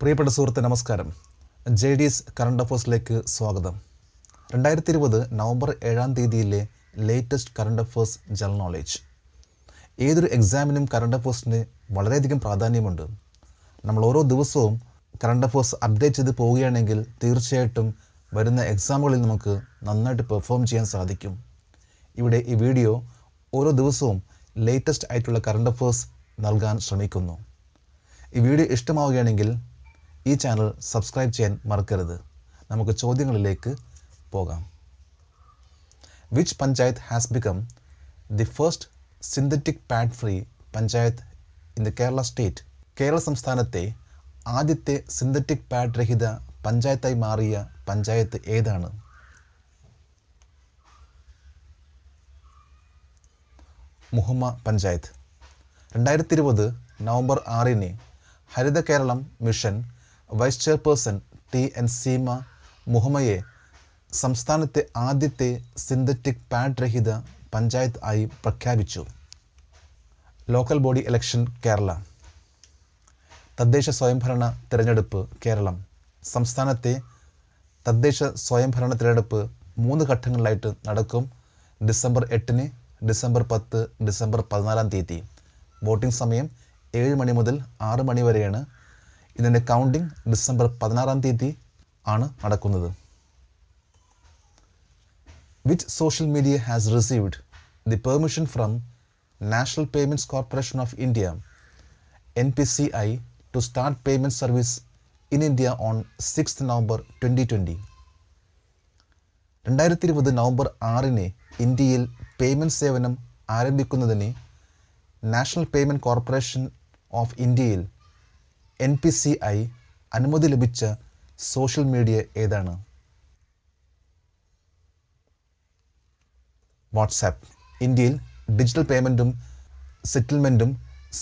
പ്രിയപ്പെട്ട സുഹൃത്തെ നമസ്കാരം. JDS കറണ്ട് അഫേഴ്സിലേക്ക് സ്വാഗതം. 2020 നവംബർ 7-ാം തീയതിയിലെ latest current affairs general knowledge. ഏതൊരു എക്സാമിനും കറണ്ട് അഫേഴ്സിന് വളരെയധികം പ്രാധാന്യമുണ്ട്. നമ്മൾ ഓരോ ദിവസവും കറണ്ട് അഫേഴ്സ് അപ്ഡേറ്റ് ചെയ്ത് പോവുകയാണെങ്കിൽ തീർച്ചയായിട്ടും വരുന്ന എക്സാമുകളിൽ നമുക്ക് നന്നായിട്ട് പെർഫോം ചെയ്യാൻ സാധിക്കും. ഇവിടെ ഈ വീഡിയോ ഓരോ ദിവസവും ലേറ്റസ്റ്റ് ആയിട്ടുള്ള കറണ്ട് അഫേഴ്സ് നൽകാൻ ശ്രമിക്കുന്നു. ഈ വീഡിയോ ഇഷ്ടമാവുകയാണെങ്കിൽ ഈ ചാനൽ സബ്സ്ക്രൈബ് ചെയ്യാൻ മറക്കരുത്. നമുക്ക് ചോദ്യങ്ങളിലേക്ക് പോകാം. Which panchayat has become the first synthetic pad free panchayat in the Kerala state? Kerala സംസ്ഥാനത്തെ ആദ്യത്തെ സിന്തറ്റിക് പാഡ് രഹിത പഞ്ചായത്തായി മാറിയ പഞ്ചായത്ത് ഏതാണ്? മുഹമ്മ പഞ്ചായത്ത്. 2020 നവംബർ 6-ന് Haritha Keralam mission vice chairperson TN Seema മുഹമ്മയെ സംസ്ഥാനത്തെ ആദ്യത്തെ സിന്തറ്റിക് പാഡ് രഹിത പഞ്ചായത്ത് ആയി പ്രഖ്യാപിച്ചു. Local body election Kerala. തദ്ദേശ സ്വയംഭരണ തിരഞ്ഞെടുപ്പ് കേരളം. സംസ്ഥാനത്തെ തദ്ദേശ സ്വയംഭരണ തിരഞ്ഞെടുപ്പ് 3 ഘട്ടങ്ങളിലായിട്ട് നടക്കും. ഡിസംബർ 8-ന്, ഡിസംബർ 10, ഡിസംബർ 14-ാം തീയതി. വോട്ടിംഗ് സമയം 7 മണി മുതൽ 6 മണി വരെയാണ്. ഇതിൻ്റെ കൗണ്ടിംഗ് ഡിസംബർ 16-ാം തീയതി ആണ് നടക്കുന്നത്. Which social media has received the permission from national payments corporation of India NPCI to start payment service in India on 6 November 2020? 2020 November 6-ന് ഇന്ത്യയിൽ പേയ്മെൻറ്റ് സേവനം ആരംഭിക്കുന്നതിന് നാഷണൽ പേയ്മെൻറ്റ് കോർപ്പറേഷൻ ഓഫ് ഇന്ത്യയിൽ NPCI അനുമതി ലഭിച്ച സോഷ്യൽ മീഡിയ ഏതാണ്? WhatsApp. ഇന്ത്യയിൽ digital പേയ്മെൻറ്റും സെറ്റിൽമെൻറ്റും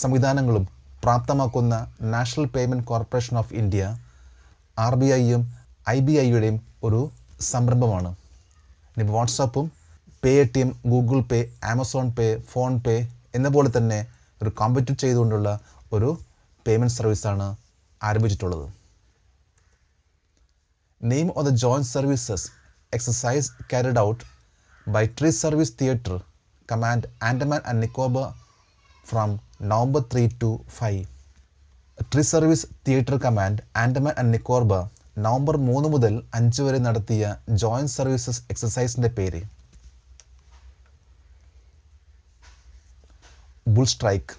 സംവിധാനങ്ങളും പ്രാപ്തമാക്കുന്ന national payment corporation of India RBIയും IBIയുടെയും ഒരു സംരംഭമാണ്. ഇനി വാട്സാപ്പും PayTM, Google pay, Amazon pay, phone പേ എന്ന പോലെ തന്നെ ഒരു കോമ്പറ്റീറ്റ് ചെയ്തുകൊണ്ടുള്ള ഒരു പേയ്മെൻറ്റ് സർവീസാണ് ആരംഭിച്ചിട്ടുള്ളത്. Name of the joint services exercise carried out by tri service theatre command Andaman and Nicobar from November 3 to 5. Tri service theatre command Andaman and Nicobar November 3 മുതൽ 5 വരെ നടത്തിയ ജോയിൻറ്റ് സർവീസസ് എക്സസൈസിൻ്റെ പേര് ബുൾ സ്ട്രൈക്ക്.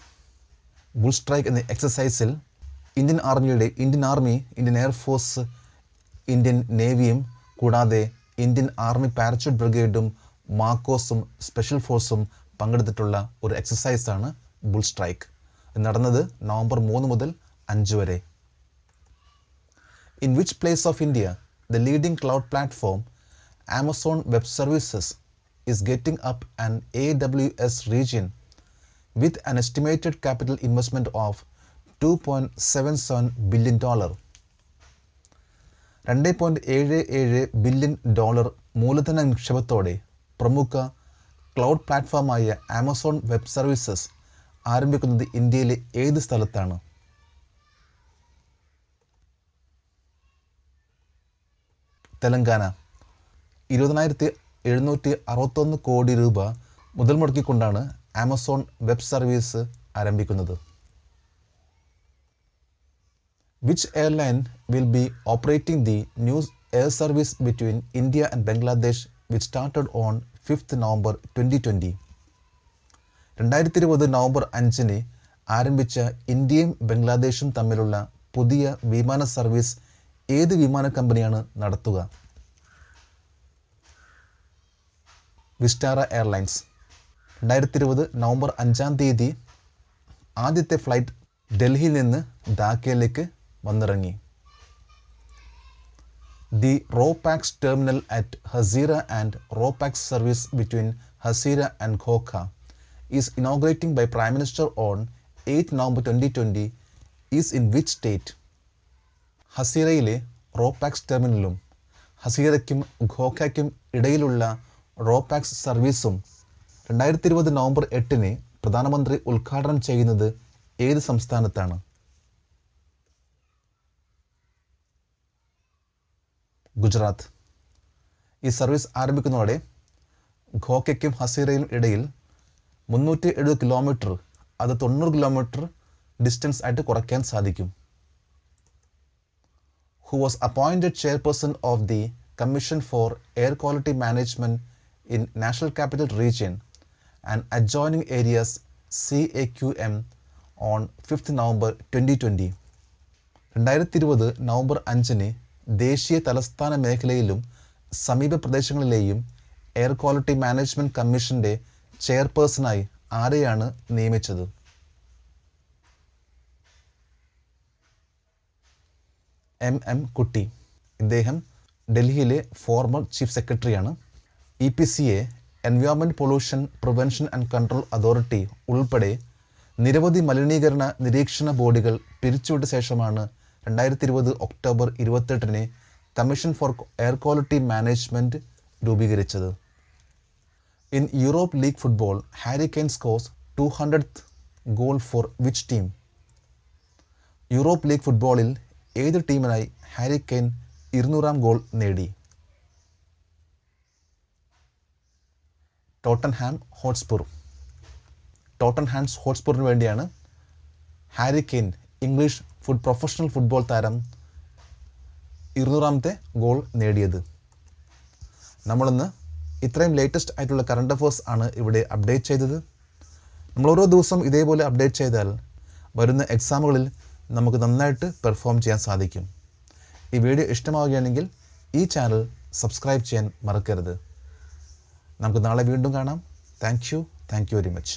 ബുൾ സ്ട്രൈക്ക് എന്ന എക്സസൈസിൽ Indian army, Indian air force, Indian നേവിയും കൂടാതെ Indian army parachute ബ്രിഗേഡും മാക്കോസും സ്പെഷ്യൽ ഫോഴ്സും പങ്കെടുത്തിട്ടുള്ള ഒരു എക്സസൈസാണ് ബുൾ സ്ട്രൈക്ക്. നടന്നത് നവംബർ 3 മുതൽ 5 വരെ. In which place of India the leading cloud platform Amazon web services is getting up an AWS region with an estimated capital investment of $2.77 billion. $2.77 billion മൂലധന നിക്ഷേപത്തോടെ പ്രമുഖ ക്ലൗഡ് പ്ലാറ്റ്ഫോമായ ആമസോൺ വെബ് സർവീസസ് ആരംഭിക്കുന്നത് ഇന്ത്യയിലെ ഏത് സ്ഥലത്താണ്? തെലങ്കാന. 20,761 കോടി രൂപ മുതൽ മുടക്കിക്കൊണ്ടാണ് ആമസോൺ വെബ് സർവീസ് ആരംഭിക്കുന്നത്. Which airline will be operating the new air service between India and Bangladesh which started on 5 November 2020? 2020 November 5-ന് ആരംഭിച്ച ഇന്ത്യയും ബംഗ്ലാദേശും തമ്മിലുള്ള പുതിയ വിമാന സർവീസ് ഏത് വിമാന കമ്പനിയാണ് നടത്തുക? വിസ്റ്റാര എയർലൈൻസ്. 2020 നവംബർ 5-ാം തീയതി ആദ്യത്തെ ഫ്ലൈറ്റ് ഡൽഹിയിൽ നിന്ന് ധാക്കയിലേക്ക് വന്നിറങ്ങി. The ropax terminal at Hazira and ropax service between Hazira and Ghogha is inaugurating by prime minister on 8 November 2020 is in which state? ഹസീറയിലെ റോപാക്സ് ടെർമിനലും ഹസീറയ്ക്കും ഖോഖയ്ക്കും ഇടയിലുള്ള റോപാക്സ് സർവീസും 2020 നവംബർ 8-ന് പ്രധാനമന്ത്രി ഉദ്ഘാടനം ചെയ്യുന്നത് ഏത് സംസ്ഥാനത്താണ്? ഗുജറാത്ത്. ഈ സർവീസ് ആരംഭിക്കുന്നതോടെ ഘോക്കയ്ക്കും ഹസീറയിലും ഇടയിൽ 370 കിലോമീറ്റർ അത് 90 കിലോമീറ്റർ ഡിസ്റ്റൻസ് ആയിട്ട് കുറയ്ക്കാൻ സാധിക്കും. Who was appointed chairperson of the Commission for Air Quality Management in National Capital Region and adjoining areas CAQM on 5th November 2020. 2020 November 5-ന് ദേശീയ തലസ്ഥാന മേഖലയിലും സമീപ പ്രദേശങ്ങളിലെയും എയർ ക്വാളിറ്റി മാനേജ്മെൻറ്റ് കമ്മീഷൻ്റെ ചെയർപേഴ്സണായി ആരെയാണ് നിയമിച്ചത്? M കുട്ടി. ഇദ്ദേഹം ഡൽഹിയിലെ ഫോർമർ ചീഫ് സെക്രട്ടറിയാണ്. EPCA environment pollution prevention and control authority ഉൾപ്പെടെ നിരവധി മലിനീകരണ നിരീക്ഷണ ബോഡികൾ പിരിച്ചുവിട്ട ശേഷമാണ് 2020 ഒക്ടോബർ 28-ന് commission for air quality management രൂപീകരിച്ചത്. In Europe league football Harry Kane scores 200th goal for which team? Europe league ഫുട്ബോളിൽ ഏത് ടീമിനായി ഹാരി കെയ്ൻ 200ാം ഗോൾ നേടി? Tottenham Hotspur. ടോട്ടൻഹാം ഹോട്ട്സ്പറിന് വേണ്ടിയാണ് Harry Kane English professional football താരം 200ാമത്തെ ഗോൾ നേടിയത്. നമ്മളിന്ന് ഇത്രയും ലേറ്റസ്റ്റ് ആയിട്ടുള്ള കറണ്ട് അഫേഴ്സ് ആണ് ഇവിടെ അപ്ഡേറ്റ് ചെയ്തത്. നമ്മൾ ഓരോ ദിവസം ഇതേപോലെ അപ്ഡേറ്റ് ചെയ്താൽ വരുന്ന എക്സാമുകളിൽ നമുക്ക് നന്നായിട്ട് പെർഫോം ചെയ്യാൻ സാധിക്കും. ഈ വീഡിയോ ഇഷ്ടമാവുകയാണെങ്കിൽ ഈ ചാനൽ സബ്സ്ക്രൈബ് ചെയ്യാൻ മറക്കരുത്. നമുക്ക് നാളെ വീണ്ടും കാണാം. Thank you very much.